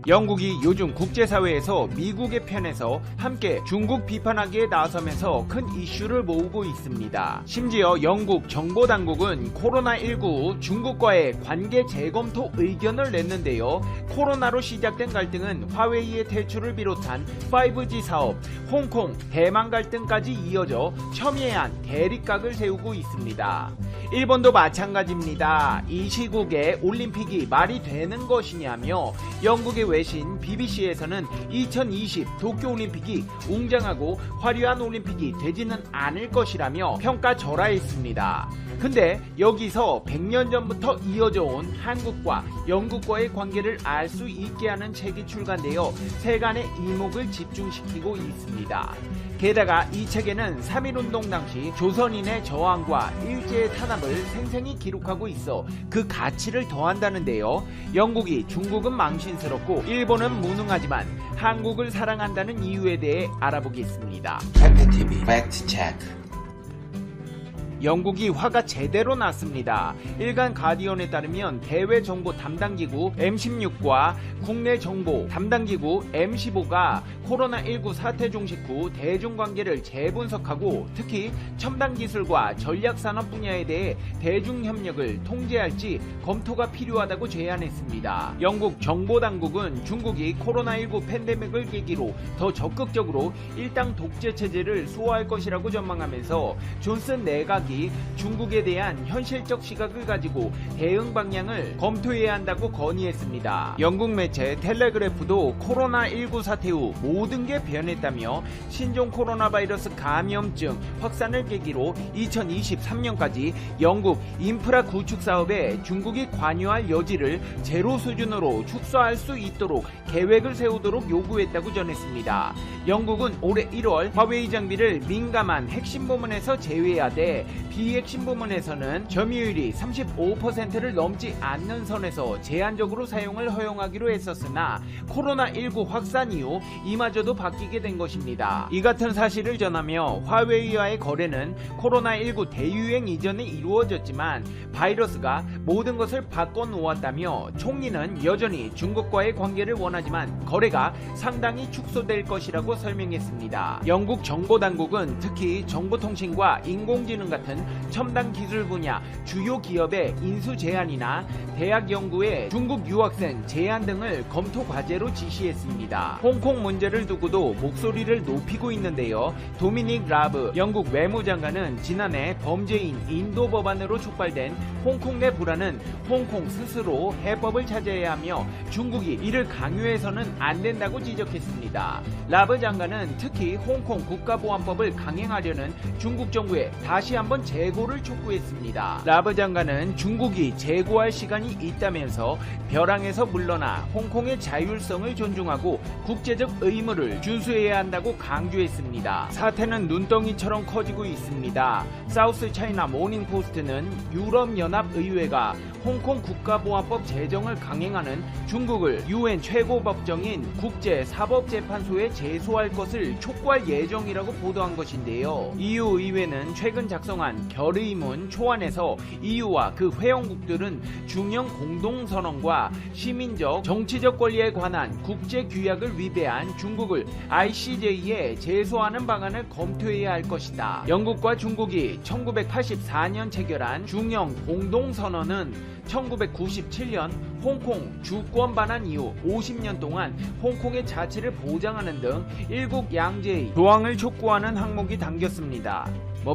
영국이 요즘 국제사회에서 미국의 편에서 함께 중국 비판하기에 나서면서 큰 이슈를 모으고 있습니다. 심지어 영국 정보당국은 코로나19 중국과의 관계 재검토 의견을 냈는데요. 코로나로 시작된 갈등은 화웨이의 퇴출을 비롯한 5G 사업, 홍콩, 대만 갈등까지 이어져 첨예한 대립각을 세우고 있습니다. 일본도 마찬가지입니다. 이 시국에 올림픽이 말이 되는 것이냐며 영국의 외신 BBC에서는 2020 도쿄올림픽이 웅장하고 화려한 올림픽이 되지는 않을 것이라며 평가절하했습니다. 근데 여기서 100년 전부터 이어져 온 한국과 영국과의 관계를 알 수 있게 하는 책이 출간되어 세간의 이목을 집중시키고 있습니다. 게다가 이 책에는 3.1운동 당시 조선인의 저항과 일제의 탄압을 생생히 기록하고 있어 그 가치를 더한다는데요. 영국이 중국은 망신스럽고 일본은 무능하지만 한국을 사랑한다는 이유에 대해 알아보겠습니다. 팩트TV 팩트체크. 영국이 화가 제대로 났습니다. 일간 가디언에 따르면 대외 정보 담당기구 M16과 국내 정보 담당기구 M15가 코로나19 사태 종식 후 대중관계를 재분석하고 특히 첨단 기술과 전략산업 분야에 대해 대중협력을 통제할지 검토가 필요하다고 제안했습니다. 영국 정보당국은 중국이 코로나19 팬데믹을 계기로 더 적극적으로 일당 독재 체제를 수호할 것이라고 전망하면서 존슨 내각이 중국에 대한 현실적 시각을 가지고 대응 방향을 검토해야 한다고 건의했습니다. 영국 매체 텔레그래프도 코로나19 사태 후 모든 게 변했다며 신종 코로나 바이러스 감염증 확산을 계기로 2023년까지 영국 인프라 구축 사업에 중국이 관여할 여지를 제로 수준으로 축소할 수 있도록 계획을 세우도록 요구했다고 전했습니다. 영국은 올해 1월 화웨이 장비를 민감한 핵심 부문에서 제외해야 돼 비핵심 부문에서는 점유율이 35%를 넘지 않는 선에서 제한적으로 사용을 허용하기로 했었으나 코로나19 확산 이후 이마저도 바뀌게 된 것입니다. 이 같은 사실을 전하며 화웨이와의 거래는 코로나19 대유행 이전에 이루어졌지만 바이러스가 모든 것을 바꿔놓았다며 총리는 여전히 중국과의 관계를 원하지만 거래가 상당히 축소될 것이라고 설명했습니다. 영국 정보당국은 특히 정보통신과 인공지능 같은 첨단 기술 분야 주요 기업의 인수 제한이나 대학 연구에 중국 유학생 제한 등을 검토 과제로 지시했습니다. 홍콩 문제를 두고도 목소리를 높이고 있는데요. 도미닉 라브 영국 외무장관은 지난해 범죄인 인도 법안으로 촉발된 홍콩 내 불안은 홍콩 스스로 해법을 찾아야 하며 중국이 이를 강요해서는 안 된다고 지적했습니다. 라브 장관은 특히 홍콩 국가보안법을 강행하려는 중국 정부에 다시 한번 재고를 촉구했습니다. 라브 장관은 중국이 재고할 시간이 있다면서 벼랑에서 물러나 홍콩의 자율성을 존중하고 국제적 의무를 준수해야 한다고 강조했습니다. 사태는 눈덩이처럼 커지고 있습니다. 사우스 차이나 모닝포스트는 유럽연합의회가 홍콩 국가보안법 제정을 강행하는 중국을 UN 최고법정인 국제사법재판소에 제소할 것을 촉구할 예정이라고 보도한 것인데요. EU 의회는 최근 작성한 결의문 초안에서 EU와 그 회원국들은 중형 공동선언과 시민적 정치적 권리에 관한 국제규약을 위배한 중국을 ICJ에 제소하는 방안을 검토해야 할 것이다. 영국과 중국이 1984년 체결한 중형 공동선언은 1997년 홍콩 주권 반환 이후 50년 동안 홍콩의 자치를 보장하는 등 일국 양제의 조항을 촉구하는 항목이 담겼습니다.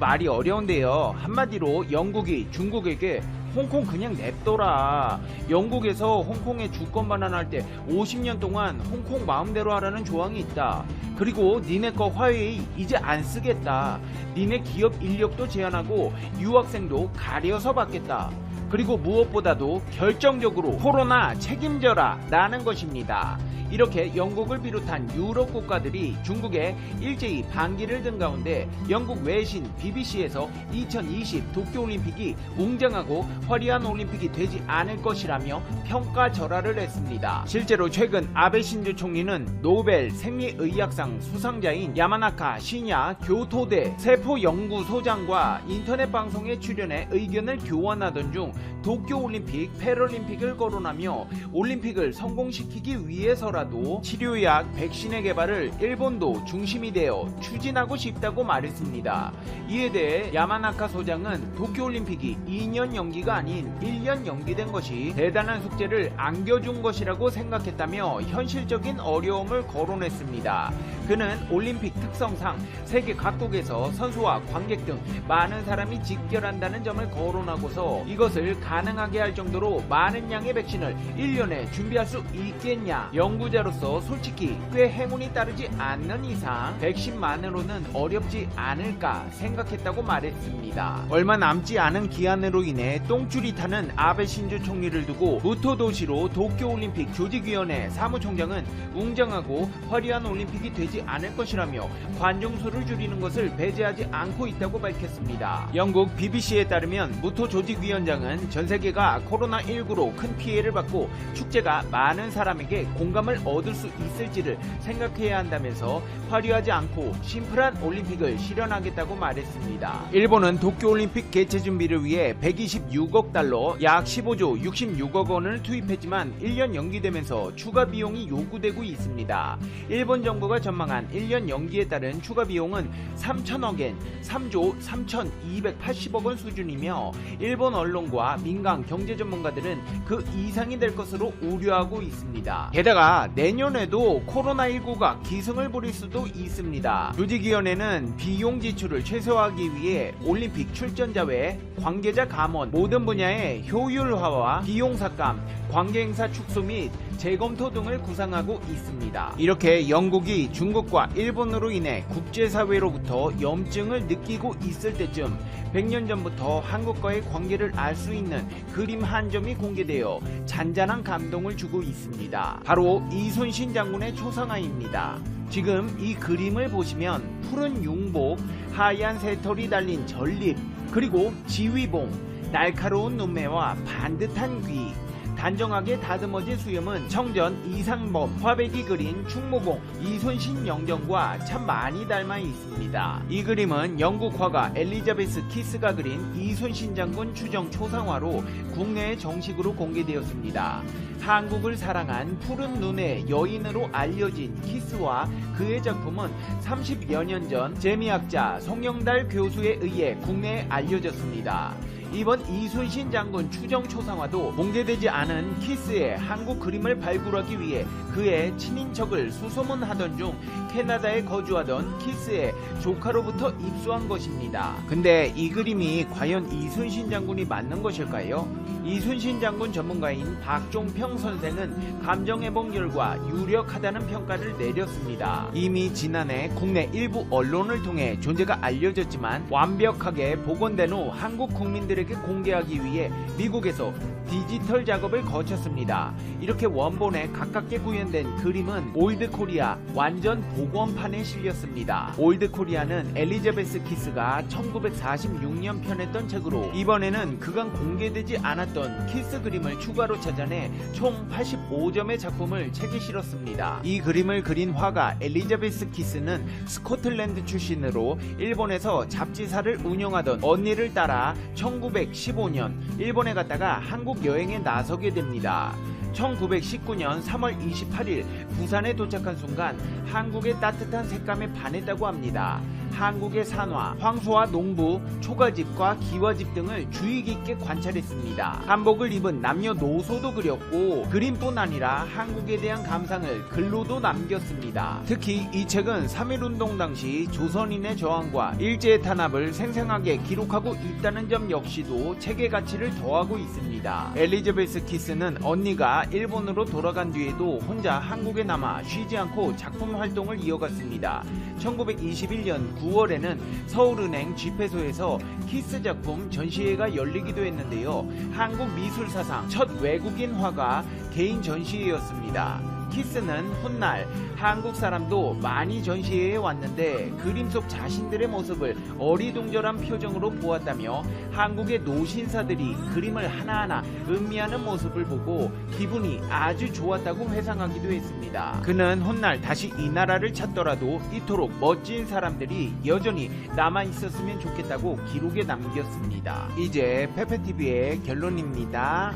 말이 어려운데요. 한마디로 영국이 중국에게 홍콩 그냥 냅둬라. 영국에서 홍콩의 주권 반환할 때 50년 동안 홍콩 마음대로 하라는 조항이 있다. 그리고 니네 거 화웨이 이제 안 쓰겠다. 니네 기업 인력도 제한하고 유학생도 가려서 받겠다. 그리고 무엇보다도 결정적으로 코로나 책임져라 라는 것입니다. 이렇게 영국을 비롯한 유럽 국가들이 중국에 일제히 반기를 든 가운데 영국 외신 BBC에서 2020 도쿄올림픽이 웅장하고 화려한 올림픽이 되지 않을 것이라며 평가절하를 했습니다. 실제로 최근 아베 신조 총리는 노벨 생리의학상 수상자인 야마나카 시냐 교토대 세포연구소장과 인터넷 방송에 출연해 의견을 교환하던 중 도쿄올림픽, 패럴림픽을 거론하며 올림픽을 성공시키기 위해서라 하더라도 치료약, 백신의 개발을 일본도 중심이 되어 추진하고 싶다고 말했습니다. 이에 대해 야마나카 소장은 도쿄올림픽이 2년 연기가 아닌 1년 연기된 것이 대단한 숙제를 안겨준 것이라고 생각했다며 현실적인 어려움을 거론했습니다. 그는 올림픽 특성상 세계 각국에서 선수와 관객 등 많은 사람이 집결한다는 점을 거론하고서 이것을 가능하게 할 정도로 많은 양의 백신을 1년에 준비할 수 있겠냐, 연구자로서 솔직히 꽤 행운이 따르지 않는 이상 백신만으로는 어렵지 않을까 생각했다고 말했습니다. 얼마 남지 않은 기한으로 인해 똥줄이 타는 아베 신조 총리를 두고 무토도시로 도쿄올림픽 조직위원회 사무총장은 웅장하고 화려한 올림픽이 되지 않을 것이라며 관중수를 줄이는 것을 배제하지 않고 있다고 밝혔습니다. 영국 BBC에 따르면 무토 조직위원장은 전 세계가 코로나19로 큰 피해를 받고 축제가 많은 사람에게 공감을 얻을 수 있을지를 생각해야 한다면서 화려하지 않고 심플한 올림픽을 실현하겠다고 말했습니다. 일본은 도쿄올림픽 개최 준비를 위해 126억 달러, 약 15조 66억 원을 투입했지만 1년 연기되면서 추가 비용이 요구되고 있습니다. 일본 정부가 전망한 1년 연기에 따른 추가 비용은 3천억엔, 3조 3,280억 원 수준이며 일본 언론과 민간 경제 전문가들은 그 이상이 될 것으로 우려하고 있습니다. 게다가 내년에도 코로나19가 기승을 부릴 수도 있습니다. 조직위원회는 비용 지출을 최소화하기 위해 올림픽 출전자 외 관계자 감원, 모든 분야의 효율화와 비용 삭감, 관계행사 축소 및 재검토 등을 구상하고 있습니다. 이렇게 영국이 중국과 일본으로 인해 국제사회로부터 염증을 느끼고 있을 때쯤 100년 전부터 한국과의 관계를 알 수 있는 그림 한 점이 공개되어 잔잔한 감동을 주고 있습니다. 바로 이순신 장군의 초상화입니다. 지금 이 그림을 보시면 푸른 융복, 하얀 새털이 달린 전립, 그리고 지휘봉, 날카로운 눈매와 반듯한 귀, 단정하게 다듬어진 수염은 청전 이상범, 화백이 그린 충무공 이순신 영정과 참 많이 닮아 있습니다. 이 그림은 영국 화가 엘리자베스 키스가 그린 이순신 장군 추정 초상화로 국내에 정식으로 공개되었습니다. 한국을 사랑한 푸른 눈의 여인으로 알려진 키스와 그의 작품은 30여 년 전 재미학자 송영달 교수에 의해 국내에 알려졌습니다. 이번 이순신 장군 추정 초상화도 공개되지 않은 키스의 한국 그림을 발굴하기 위해 그의 친인척을 수소문하던 중 캐나다에 거주하던 키스의 조카로부터 입수한 것입니다. 근데 이 그림이 과연 이순신 장군이 맞는 것일까요? 이순신 장군 전문가인 박종평 선생은 감정회복 결과 유력하다는 평가를 내렸습니다. 이미 지난해 국내 일부 언론을 통해 존재가 알려졌지만 완벽하게 복원된 후 한국 국민들에게 공개하기 위해 미국에서 디지털 작업을 거쳤습니다. 이렇게 원본에 가깝게 구현된 그림은 올드코리아 완전 복원판에 실렸습니다. 올드코리아는 엘리자베스 키스가 1946년 펴냈던 책으로 이번에는 그간 공개되지 않았던 키스 그림을 추가로 찾아내 총 85점의 작품을 책에 실었습니다. 이 그림을 그린 화가 엘리자베스 키스는 스코틀랜드 출신으로 일본에서 잡지사를 운영하던 언니를 따라 1915년 일본에 갔다가 한국 여행에 나서게 됩니다. 1919년 3월 28일 부산에 도착한 순간 한국의 따뜻한 색감에 반했다고 합니다. 한국의 산화, 황소와 농부, 초가집과 기와집 등을 주의 깊게 관찰했습니다. 한복을 입은 남녀노소도 그렸고 그림뿐 아니라 한국에 대한 감상을 글로도 남겼습니다. 특히 이 책은 3.1운동 당시 조선인의 저항과 일제의 탄압을 생생하게 기록하고 있다는 점 역시도 책의 가치를 더하고 있습니다. 엘리자베스 키스는 언니가 일본으로 돌아간 뒤에도 혼자 한국에 남아 쉬지 않고 작품 활동을 이어갔습니다. 1921년 9월에는 서울은행 집회소에서 키스 작품 전시회가 열리기도 했는데요. 한국 미술 사상 첫 외국인 화가 개인 전시회였습니다. 키스는 훗날 한국 사람도 많이 전시회에 왔는데 그림 속 자신들의 모습을 어리둥절한 표정으로 보았다며 한국의 노신사들이 그림을 하나하나 음미하는 모습을 보고 기분이 아주 좋았다고 회상하기도 했습니다. 그는 훗날 다시 이 나라를 찾더라도 이토록 멋진 사람들이 여전히 남아있었으면 좋겠다고 기록에 남겼습니다. 이제 페페TV의 결론입니다.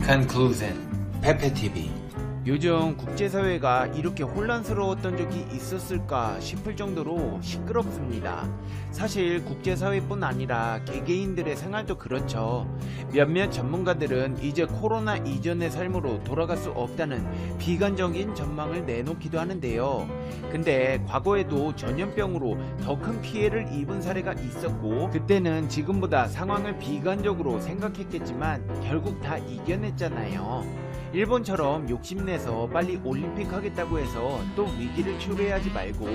Conclusion. 페페TV 요즘 국제사회가 이렇게 혼란스러웠던 적이 있었을까 싶을 정도로 시끄럽습니다. 사실 국제사회뿐 아니라 개개인들의 생활도 그렇죠. 몇몇 전문가들은 이제 코로나 이전의 삶으로 돌아갈 수 없다는 비관적인 전망을 내놓기도 하는데요. 근데 과거에도 전염병으로 더 큰 피해를 입은 사례가 있었고, 그때는 지금보다 상황을 비관적으로 생각했겠지만 결국 다 이겨냈잖아요. 일본처럼 욕심내서 빨리 올림픽 하겠다고 해서 또 위기를 초래하지 말고,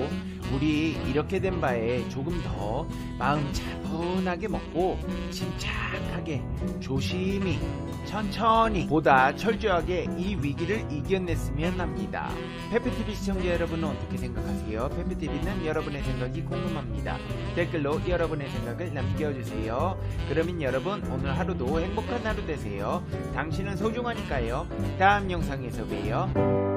우리 이렇게 된 바에 조금 더 마음 차분하게 먹고 침착하게 조심히 천천히 보다 철저하게 이 위기를 이겨냈으면 합니다. 페페TV 시청자 여러분은 어떻게 생각하세요? 페페TV는 여러분의 생각이 궁금합니다. 댓글로 여러분의 생각을 남겨주세요. 그러면 여러분, 오늘 하루도 행복한 하루 되세요. 당신은 소중하니까요. 다음 영상에서 봬요.